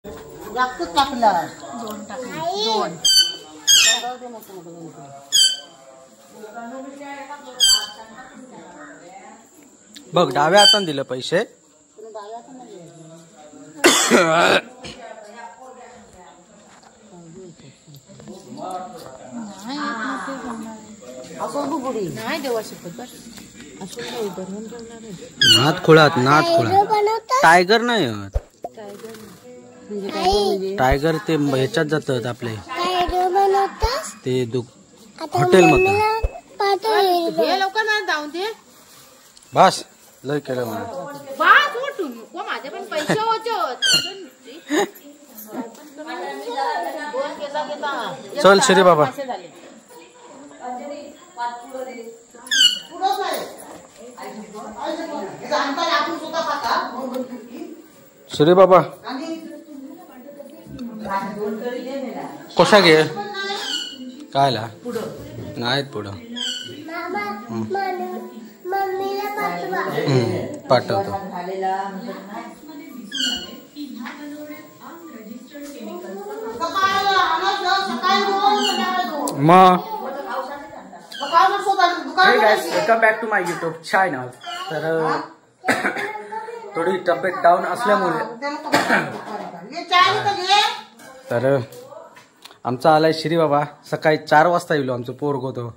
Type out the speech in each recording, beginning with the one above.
जास्त टाकलं 2 टाकले 2 बघ डाव्या हाताने दिलं पैसे नाही देवा शकत नाथ खोळात नाथ खोळात टायगर नाही टायगर ते ह्याच्यात जातात आपले ते हॉटेल मध्ये लवकर मला जाऊन दे बस लय केलं मला बास उठून नको माझे पण पैसे होते चल श्री बाबा श्री बाबा कशा घे कायला नाहीत पुढं पाठवतो मग Hey guys, welcome back to my YouTube channel. थोडी तब्येत डाऊन असल्यामुळे तर आमचा आलाय श्री बाबा सकाळी 4 वाजता येलो आमचं पोरग होतो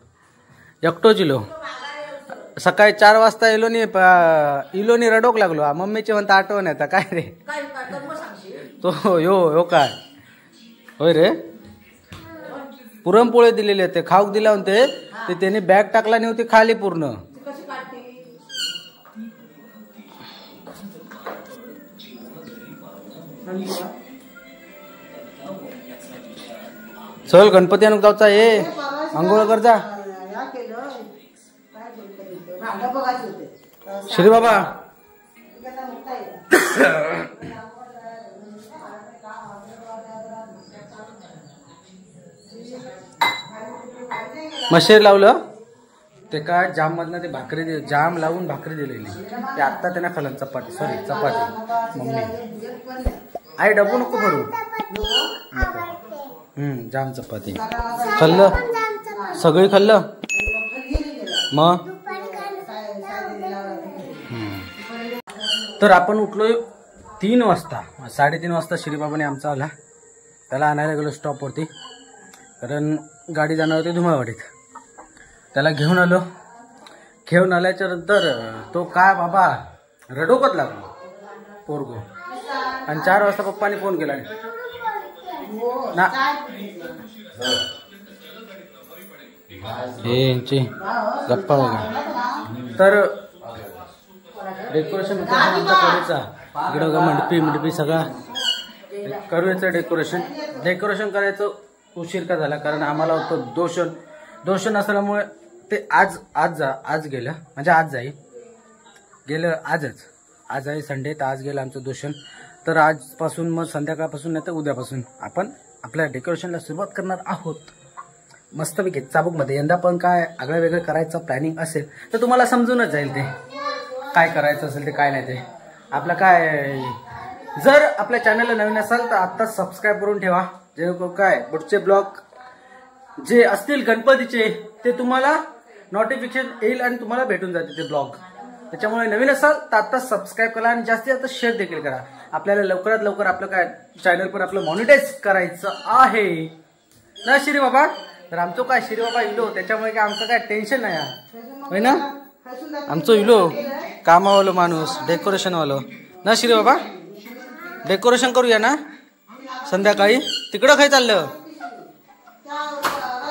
एकटोच इलो सकाळी 4 वाजता इलो नी रडोक लागलो मम्मीचे म्हणता आठवण येता काय रे तो यो काय होय रे पुरणपोळे दिलेले होते खाऊक दिला होते ते त्याने बॅग टाकला नाही होती खाली पूर्ण चल गणपती आणून जाऊचा ये आंघोळ कर जा श्री बाबा मशेर लावलं ते काय जाम मधनं ते भाकरी जाम लावून भाकरी दिलेली ते आत्ता त्यांना खाल्लं चपाती मम्मी आई डबू नको भरू जाम चपाती खाल्लं सगळी खाल्लं मग तर आपण उठलोय 3 वाजता 3:30 वाजता श्रीबाबाने आमचा आला त्याला आणायला गेलो स्टॉपवरती कारण गाडी जाणार होती धुमाळवाडीत त्याला घेऊन आल्याच्या नंतर तो काय बाबा रडोकत लागलो पोरगो आणि 4 वाजता पप्पाने फोन केला ना यांची गप्पा बघा तर डेकोरेशन आमच्या इकडं मंडपी सगळा करूयाचं डेकोरेशन करायचं उशीर का झाला कारण आम्हाला होतं दोषण असल्यामुळे ते आज गेलं म्हणजे आज आहे संडे तर आज गेलं आमचं दोषण तर आजपासून मग संध्याकाळपासून नाही तर उद्यापासून आपण आपल्या डेकोरेशनला सुरुवात करणार आहोत मस्तपैकी चाबूकमध्ये यंदा पण काय आगळं वेगळं करायचं प्लॅनिंग असेल तर तुम्हाला समजूनच जाईल ते काय करायचं असेल ते काय नाही ते आपलं काय जर आपल्या चॅनलला नवीन असाल तर आत्ताच सबस्क्राईब करून ठेवा जेणेकरून काय पुढचे ब्लॉग जे असतील गणपतीचे ते तुम्हाला नोटिफिकेशन येईल आणि तुम्हाला भेटून जाते ते ब्लॉग त्याच्यामुळे नवीन असाल तर आत्ताच सबस्क्राईब करा आणि जास्तीत जास्त शेअर देखील करा आपल्याला लवकरात लवकर आपलं काय चॅनल पण आपलं मॉनिटाईज करायचं आहे ना श्री बाबा तर आमचं काय श्री बाबा इलो त्याच्यामुळे काय आमचं काय टेन्शन नाही होय ना आमचं इलो कामावालो माणूस डेकोरेशनवालो ना श्री बाबा डेकोरेशन करूया ना संध्याकाळी तिकडं काय चाललं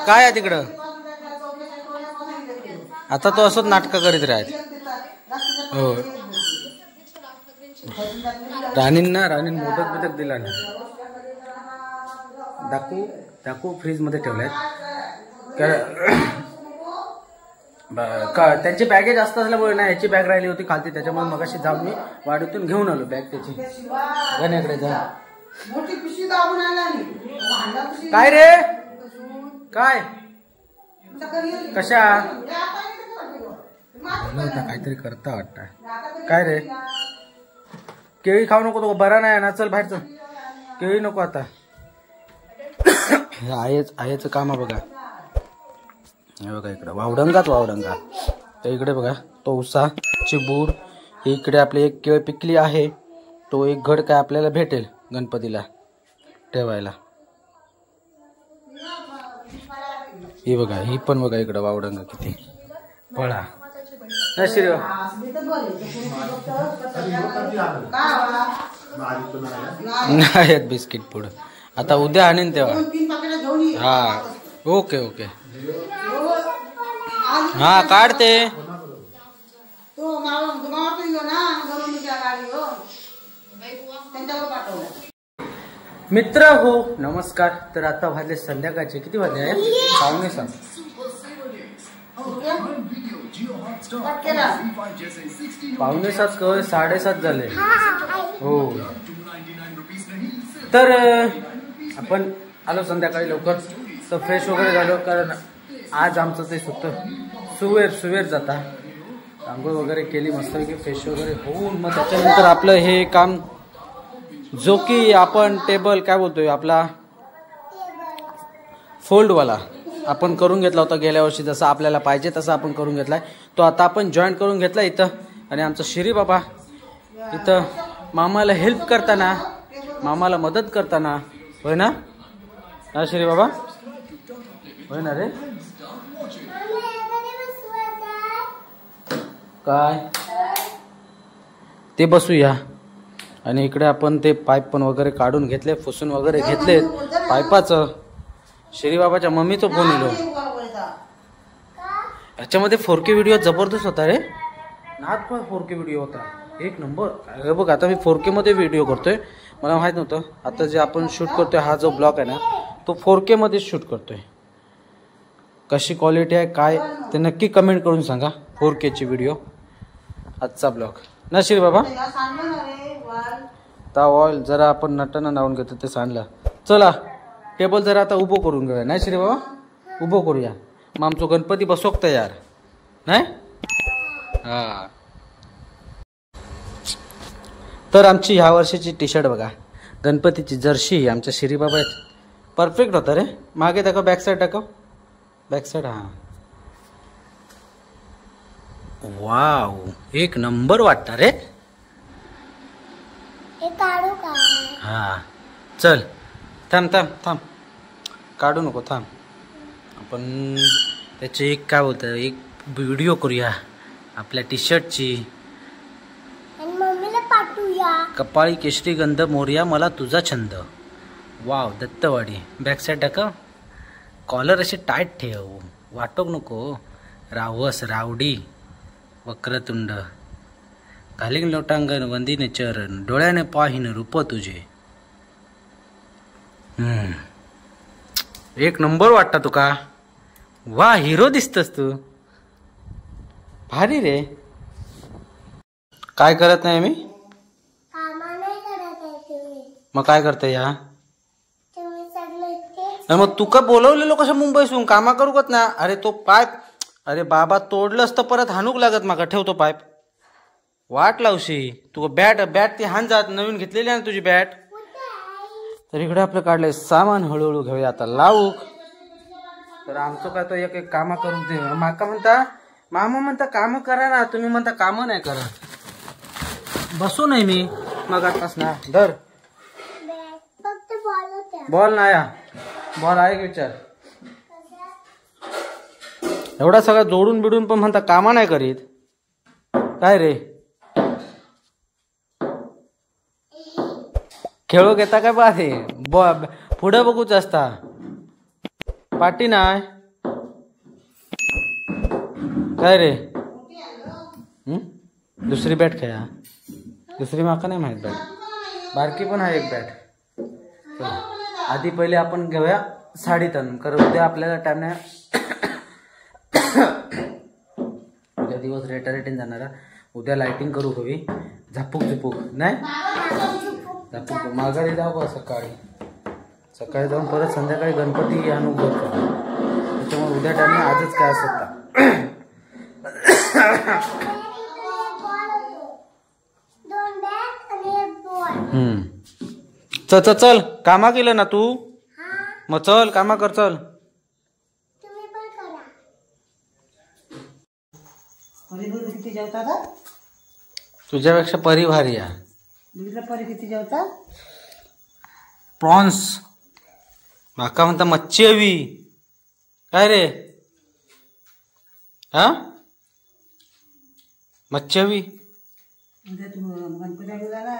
काय आहे तिकडं आता तो असंच नाटकं करीत राहत हो राणीन मोदक बिदक दिला ना दाखवू फ्रीज मध्ये ठेवल्यात त्यांची बॅगे जास्त असल्यामुळे ना याची बॅग राहिली होती खालती त्याच्यामुळे मगाशी जाऊन मी वाडीतून घेऊन आलो बॅग त्याची गण्याकडे जा काय रे काय कशा काहीतरी करता वाटत काय रे केळी खाऊ नको तो बरा नाही ना चल बाहेर चल केळी नको आता. आयचं काम आहे बघा. हे बघा इकडं वावडंगा. तर इकडे बघा तोसा चिबूड. इकडे आपली एक केळ पिकली आहे. तो एक घड काय आपल्याला भेटेल गणपतीला ठेवायला. ही बघा ही पण बघा इकडं वावडंगा किती फळा नाही बिस्किट पुढं. आता उद्या आणीन तेव्हा. हा ओके हा काढते. मित्र हो नमस्कार. तर आता वाजले संध्याकाळचे किती वाजले आहे? 6:45. 6:45 7:30 झाले. हो तर आपण आलो संध्याकाळी लवकर. तर फ्रेश वगैरे झालो कारण आज आमचं ते सुवेर जाता. आंघोळ वगैरे केली मस्तपैकी फ्रेश वगैरे होऊन मग त्याच्यानंतर आपलं हे काम जो की आपण टेबल काय बोलतोय आपला फोल्डवाला आपण करून घेतला होता गेल्या वर्षी. जसं आपल्याला पाहिजे तसं आपण करून घेतलाय. तो आता आपण जॉईंट करून घेतला इथं. आणि आमचं शिरी बाबा इथं मामाला हेल्प करताना मामाला मदत करताना. होय ना शिरी बाबा? होय ना रे. काय ते बसूया. आणि इकडे आपण ते पाईप पण वगैरे काढून घेतले पुसून वगैरे घेतलेत पाईपाचं. श्रीबाबाच्या मम्मीचा फोन येलो. याच्यामध्ये 4K व्हिडिओ जबरदस्त होता रे. नाद पण 4K व्हिडिओ होता एक नंबर. हे बघ आता मी 4K मध्ये व्हिडिओ करतोय. मला माहित नव्हतं. आता जे आपण शूट करतोय हा जो ब्लॉग आहे ना तो 4K मध्ये शूट करतोय. कशी क्वालिटी आहे काय ते नक्की कमेंट करून सांगा. 4K ची व्हिडिओ आजचा ब्लॉग ना श्री बाबा. ता ऑइल जरा आपण नटानं लावून घेतो ते सांडलं. चला टेबल जरा आता उभं करून घेऊया नाही श्री बाबा. उभं करूया मग आमचं गणपती बसवक तयार नाही. हा तर आमची ह्या वर्षीची टी शर्ट बघा गणपतीची जर्सी आमच्या श्री बाबा परफेक्ट होता रे. मागे दाखव बॅक साईड दाखव. बॅक साईड हा वाव एक नंबर वाटतं रे. हा चल थांब काढू नको थांब. आपण त्याचे एक काय बोलतं एक व्हिडिओ करूया आपल्या टी शर्टची. कपाळी केशरी गंध मोर्या मला तुझा छंद. वाव दत्तवाडी. बॅक साईड टाका. कॉलर असे टाईट ठेव वाटोक नको. रावस रावडी वक्रतुंड घालीन लोटांगण वंदीने चरण डोळ्याने पाहिन रूप तुझे. एक नंबर वाटता तुका. वा हिरो दिसतस तू. भारी रे. काय करत नाही मी मग काय करते या. मग तुका बोलवलेलो कसं मुंबईसून कामा करू कत ना. अरे तो पाईप अरे बाबा तोडलंच तर परत हाणूक लागत माका. ठेवतो पाईप वाट लावशी. तू बॅट ती हान जात नवीन घेतलेली आहे ना तुझी बॅट. तर इकडे आपलं काढलंय सामान हळूहळू घेऊया आता लावू. तर आमचं काय तो एक कामा करून दे. माका म्हणता मामा म्हणता काम करा ना. तुम्ही म्हणता काम नाही करा. बसू नाही मी मग आताच ना. धर बॉल नाही बॉल आहे विचार. एवढा सगळा जोडून बिडून पण म्हणता कामा नाही करीत काय रे. खेळू घेता काय बाहे पुढे बघूच असता पाठी नाही काय रे. दुसरी बॅट खेळा. दुसरी माका नाही माहित बॅट. बारकी पण आहे एक बॅट. आधी पहिले आपण घेऊया साडीत आणून कारण उद्या आपल्याला टाइम नाही. उद्या दिवस रेटारेटीन जाणारा. उद्या लाइटिंग करू हवी. झपूक नाही झपूक माघारी जाऊ का सकाळी जाऊन परत संध्याकाळी गणपती आणू करतो. त्याच्यामुळे उद्या टाइम आजच काय असत. चल चल कामा केलं ना तू मग चल कामा कर चल. परी किती जेवतात? तुझ्यापेक्षा परी भारी आहे. परी किती जेवतात? प्रॉन्स माका म्हणता मच्छी हवी काय रे हा मच्छी हवी गणपती झाला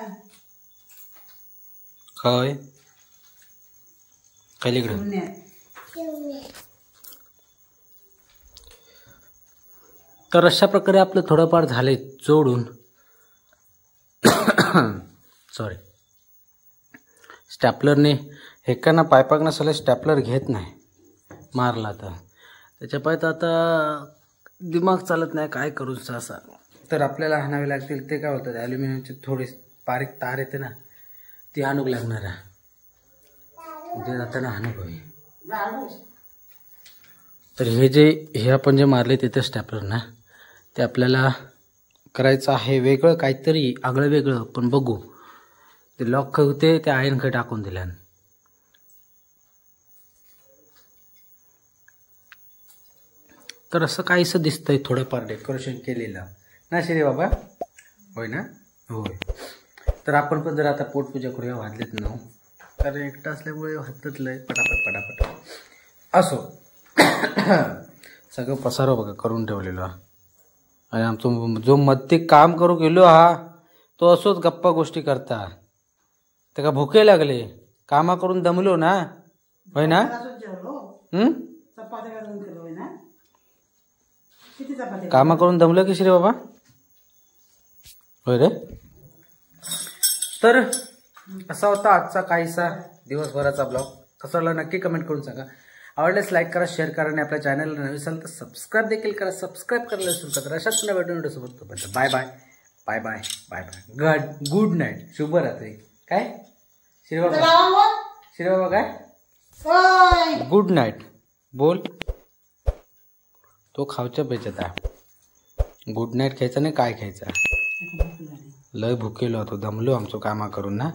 काय खालीकडे. तर अशा प्रकारे आपलं थोडंफार झाले जोडून सॉरी स्टॅपलरने हेकांना पायपाक नसले स्टॅपलर घेत नाही मारला तर त्याच्या पायत आता दिमाग चालत नाही काय करू असा. तर आपल्याला हाणावे लागतील ते काय होतं ॲल्युमिनियमचे थोडी बारीक तार येते ना ती हाणूक लागणार आहे उद्या जाताना हाणूक हवी. तर हे आपण जे मारले तिथे स्टॅपलर ना ते आपल्याला करायचं आहे वेगळं काहीतरी आगळं वेगळं पण बघू. ते लॉक होते ते आयर्न खै टाकून दिल्यान तर असं काहीसं दिसतंय थोडंफार डेकोरेशन केलेलं ना श्री बाबा होय ना होय. तर आपण पण जर आता पोटपूजा करूया वाजलेत ना कारण एकटा असल्यामुळे वाजतच लय पटापट पटापट असो. सगळं पसारा बघा करून ठेवलेलं आणि आमचं जो मध्ये काम करू गेलो हा तो असोच गप्पा गोष्टी करता ते का भुके लागले कामा करून दमलो ना होय ना. कामा करून दमलो की श्री बाबा होय रे. तर असा होता आजचा काहीसा दिवसभराचा ब्लॉग. कसा वाटला नक्की कमेंट करून सांगा. आवडल्यास लाईक करा शेअर करा आणि आपल्या चॅनलला नवीन असाल तर सबस्क्राईब देखील करा. सबस्क्राईब करायला सुरू करा. अशाच पुन्हा भेटून सोबत bye bye bye bye bye bye good night शुभरात्री. काय श्रीबाबा काय गुड नाईट बोल तो खावच्या पाहिजेत गुड नाईट खायचा नाही काय खायचा लय भुकेलो होतो दमलो आमचं कामा करून ना.